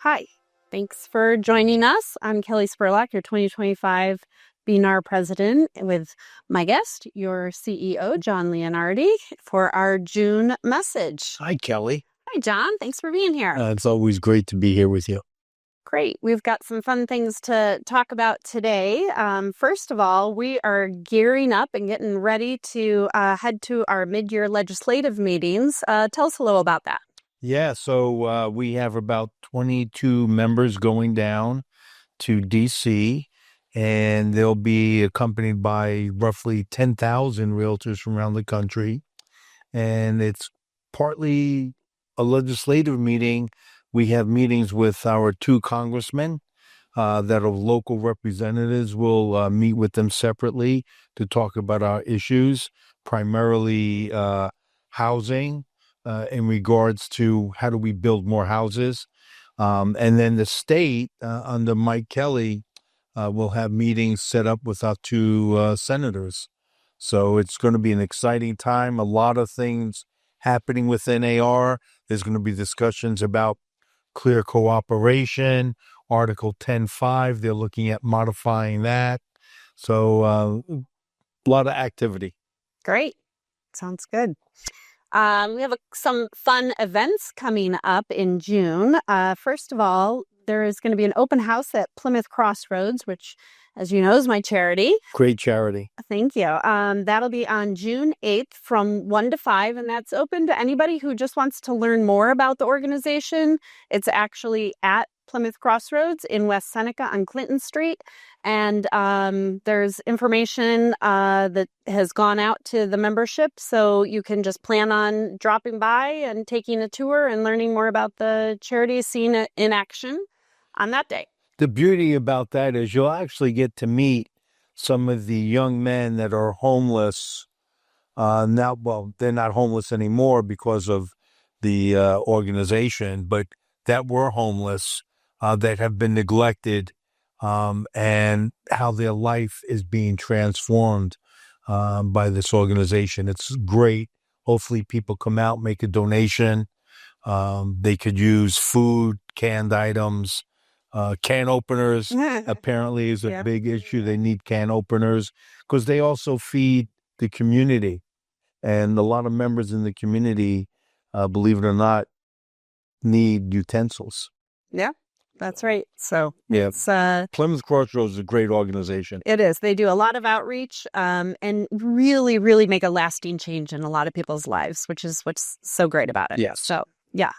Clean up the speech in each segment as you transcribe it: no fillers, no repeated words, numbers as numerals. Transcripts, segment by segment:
Hi, thanks for joining us. I'm Kelly Spurlock, your 2025 BNAR President, with my guest, your CEO, John Leonardi, for our June message. Hi, Kelly. Hi, John. Thanks for being here. It's always great to be here with you. Great. We've got some fun things to talk about today. First of all, we are gearing up and getting ready to head to our mid-year legislative meetings. Tell us a little about that. Yeah, so we have about 22 members going down to D.C., and they'll be accompanied by roughly 10,000 realtors from around the country. And it's partly a legislative meeting. We have meetings with our two congressmen that are local representatives. We'll meet with them separately to talk about our issues, primarily housing in regards to how do we build more houses. And then the state, under Mike Kelly, will have meetings set up with our two senators. So it's going to be an exciting time. A lot of things happening with NAR. There's going to be discussions about clear cooperation, Article 10.5. They're looking at modifying that. So a lot of activity. Great. Sounds good. We have some fun events coming up in June. First of all, there is going to be an open house at Plymouth Crossroads, which, as you know, is my charity. Great charity. Thank you. That'll be on June 8th from 1 to 5, and that's open to anybody who just wants to learn more about the organization. It's actually at Plymouth Crossroads in West Seneca on Clinton Street. And there's information that has gone out to the membership, so you can just plan on dropping by and taking a tour and learning more about the charity, seeing it in action on that day. The beauty about that is you'll actually get to meet some of the young men that are homeless now. Well, they're not homeless anymore because of the organization, but that were homeless, that have been neglected, and how their life is being transformed by this organization. It's great. Hopefully people come out, make a donation. They could use food, canned items. Can openers apparently is a big issue. They need can openers because they also feed the community. And a lot of members in the community, believe it or not, need utensils. Yeah, that's right. So yeah, Plymouth Crossroads is a great organization. It is. They do a lot of outreach and really, really make a lasting change in a lot of people's lives, which is what's so great about it. Yes. So, yeah.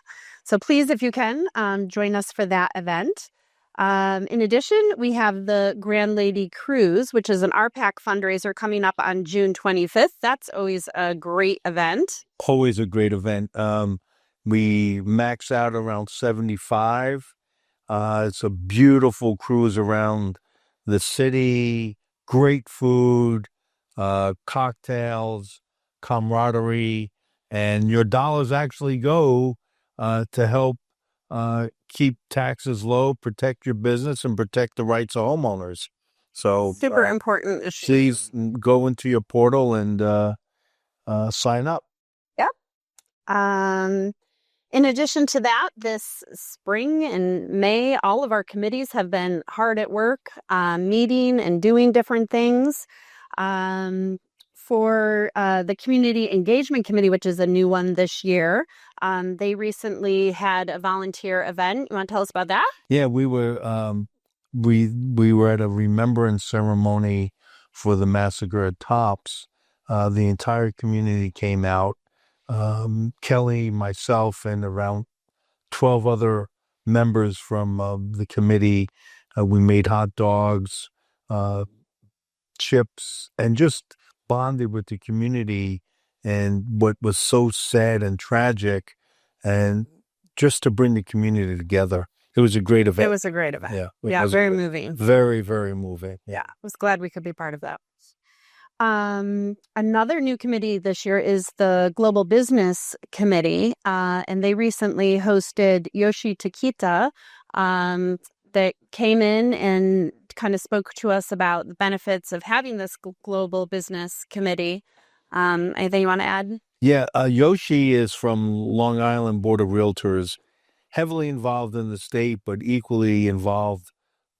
So please, if you can, join us for that event. In addition, we have the Grand Lady Cruise, which is an RPAC fundraiser coming up on June 25th. That's always a great event. Always a great event. We max out around 75. It's a beautiful cruise around the city, great food, cocktails, camaraderie, and your dollars actually go to help keep taxes low, protect your business, and protect the rights of homeowners. So super important issue. Please go into your portal and sign up. Yeah. In addition to that, this spring and May, all of our committees have been hard at work, meeting and doing different things. For the Community Engagement Committee, which is a new one this year, they recently had a volunteer event. You want to tell us about that? Yeah, we were we were at a remembrance ceremony for the massacre at Tops. The entire community came out. Kelly, myself, and around 12 other members from the committee. We made hot dogs, chips, and just bonded with the community and what was so sad and tragic, and just to bring the community together. It was a great event. It was a great event. Yeah, very moving. Very, very moving. Yeah, I was glad we could be part of that. Another new committee this year is the Global Business Committee, and they recently hosted Yoshi Takita, that came in and kind of spoke to us about the benefits of having this Global Business Committee. Anything you want to add? Yeah, Yoshi is from Long Island Board of Realtors. heavily involved in the state, but equally involved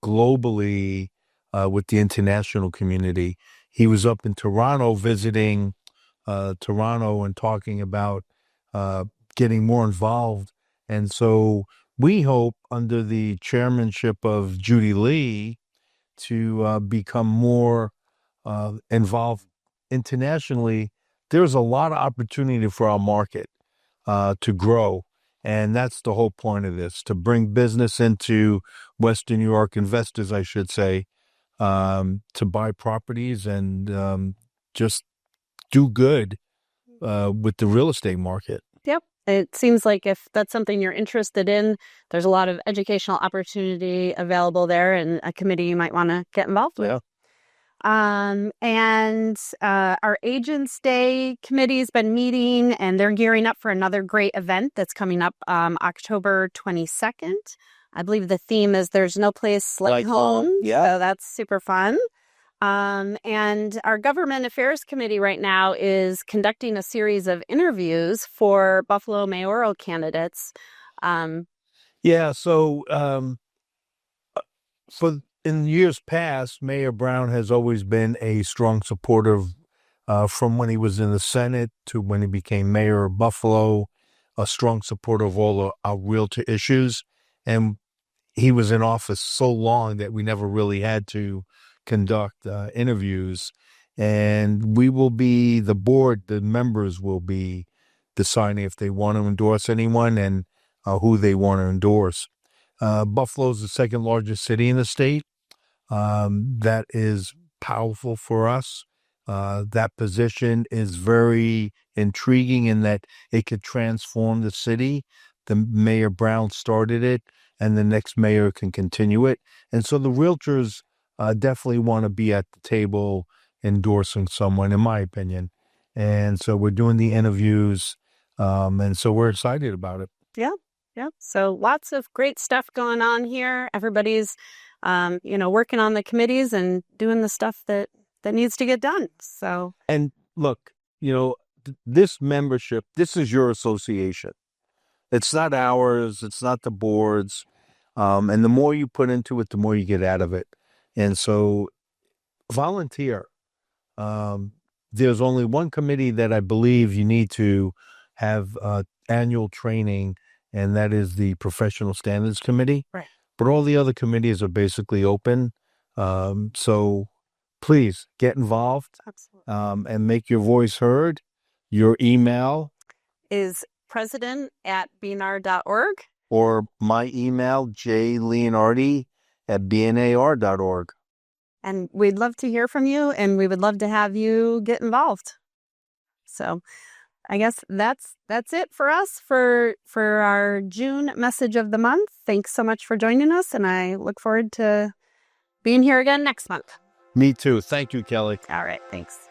globally with the international community. He was up in Toronto visiting Toronto and talking about getting more involved. And so we hope, under the chairmanship of Judy Lee, to become more involved internationally. There's a lot of opportunity for our market to grow. And that's the whole point of this, to bring business into Western New York, investors, I should say, to buy properties and just do good with the real estate market. Yep. It seems like if that's something you're interested in, there's a lot of educational opportunity available there, and a committee you might want to get involved with. Yeah. And our Agents Day committee has been meeting, and they're gearing up for another great event that's coming up October 22nd. I believe the theme is "There's No Place Like Home." Yeah. So that's super fun. And our Government Affairs Committee right now is conducting a series of interviews for Buffalo mayoral candidates. Yeah, so in years past, Mayor Brown has always been a strong supporter from when he was in the Senate to when he became mayor of Buffalo, a strong supporter of all our realtor issues. And he was in office so long that we never really had to conduct interviews. And we will be, the board, the members will be deciding if they want to endorse anyone and who they want to endorse. Buffalo is the second largest city in the state. That is powerful for us. That position is very intriguing in that it could transform the city. The Mayor Brown started it, and the next mayor can continue it. And so the realtors definitely want to be at the table endorsing someone, in my opinion. And so we're doing the interviews, and so we're excited about it. Yeah. Yeah. So lots of great stuff going on here. Everybody's, working on the committees and doing the stuff that needs to get done. So, and look, this membership, this is your association. It's not ours. It's not the board's. And the more you put into it, the more you get out of it. And so volunteer. There's only one committee that I believe you need to have annual training, and that is the Professional Standards Committee. Right. But all the other committees are basically open. So please get involved. Absolutely. And make your voice heard. Your email is president@bnar.org. Or my email, jleonardi@bnar.org. And we'd love to hear from you, and we would love to have you get involved. So I guess that's it for us for our June message of the month. Thanks so much for joining us, and I look forward to being here again next month. Me too. Thank you, Kelly. All right. Thanks.